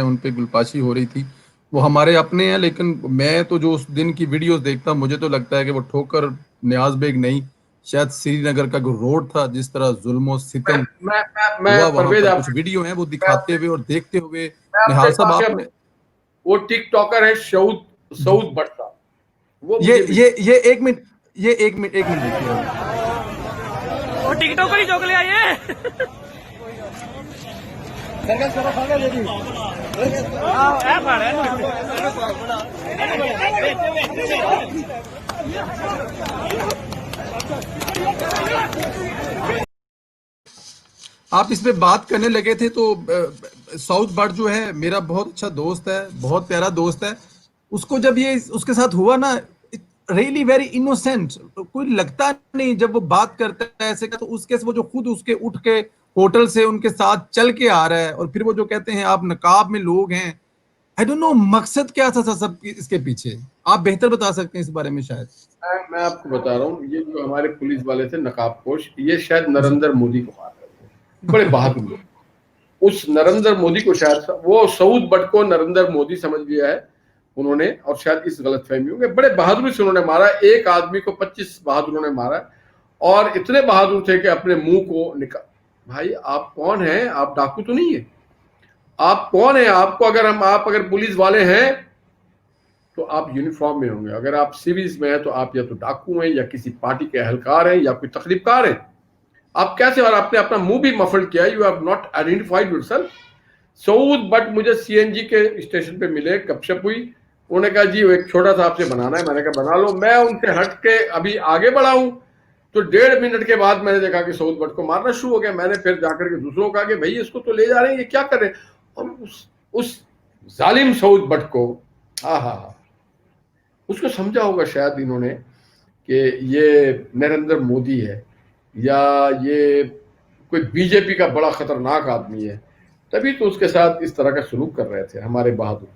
उन पे गुलपाशी हो रही थी, वो हमारे अपने हैं, लेकिन मैं तो जो उस दिन की वीडियोस देखता मुझे तो लगता है कि वो ठोकर नियाज बेग नहीं, शायद श्रीनगर का जो रोड था, जिस तरह जुल्म और सितम हुआ मैं वहां परवेज पर, आप कुछ वीडियो हैं वो मैं दिखाते आपसे हुए और देखते हुए। मैं आपसे निहाल एक साहब वाकया, आपने वो टिकटॉकर है सऊद भट्ट साहब, वो ये मुझे मिले। ये एक मिनट, ये एक मिनट देखिएगा जरा। वो टिकटॉकर ही चौक ले आई है। आप इस पे बात करने लगे थे तो साउथ बर्ड जो है मेरा बहुत अच्छा दोस्त है, बहुत प्यारा दोस्त है। उसको जब ये उसके साथ हुआ ना, रियली वेरी इनोसेंट, कोई लगता नहीं जब वो बात करता है ऐसे का, तो उसके वो जो खुद उसके उठ के होटल से उनके साथ चल के आ रहा है, और फिर वो जो कहते हैं आप नकाब में लोग हैं। आई डोंट नो मकसद क्या था सब इसके पीछे, आप बेहतर बता सकते हैं इस बारे में शायद। मैं आपको बता रहा हूँ, ये जो हमारे पुलिस वाले थे नकाबपोश, ये शायद जी। नरेंद्र मोदी को मार रहे थे, बड़े बहादुर लोग। उस नरेंद्र मोदी को शायद वो सऊद भट्ट को नरेंद्र मोदी समझ लिया है उन्होंने, और शायद इस गलतफहमी होंगे, बड़े बहादुरी से उन्होंने मारा। एक आदमी को 25 बहादुरों ने मारा, और इतने बहादुर थे कि अपने मुंह को निकाल। भाई आप कौन हैं? आप डाकू तो नहीं है। आप कौन है? आपको अगर आप अगर पुलिस वाले हैं तो आप यूनिफॉर्म में होंगे, अगर आप सिविल्स में हैं तो आप या तो डाकू हैं, या किसी पार्टी के अहलकार हैं, या कोई तकलीफकार हैं। आप कैसे? और आपने अपना मुंह भी मफल किया, you have not identified yourself. Saud but मुझे सीएनजी के स्टेशन पे मिले, गपशप हुई, उन्होंने कहा जी वो एक छोटा सा आपसे बनाना है। मैंने कहा बना लो। मैं उनसे हट के अभी आगे बढ़ा हूं तो 1.5 मिनट के बाद मैंने देखा कि सऊद बट को मारना शुरू हो गया। मैंने फिर जाकर के दूसरों को कहा कि भाई इसको तो ले जा रहे हैं, ये क्या कर रहे हैं? और उस जालिम सऊद बट को, हाँ, उसको समझा होगा शायद इन्होंने कि ये नरेंद्र मोदी है, या ये कोई बीजेपी का बड़ा खतरनाक आदमी है, तभी तो उसके साथ इस तरह का सलूक कर रहे थे हमारे बहादुर।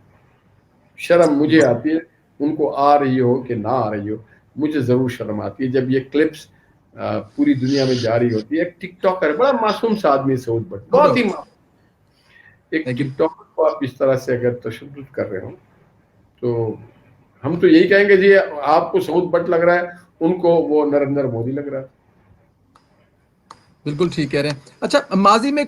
शर्म मुझे आती है, उनको आ रही हो कि ना आ रही हो, मुझे जरूर शर्म आती है जब ये क्लिप्स पूरी दुनिया में जारी होती है। एक टिकटॉकर, बड़ा मासूम सा आदमी सऊद भट्ट, नो बहुत ही डाउट। मासूम। एक टिकटॉकर को आप इस तरह से अगर तशद्दुद कर रहे हो, तो हम तो यही कहेंगे जी आपको सऊद भट्ट लग रहा है, उनको वो नरेंद्र मोदी लग रहा है। बिल्कुल ठीक कह रहे हैं। अच्छा, माजी में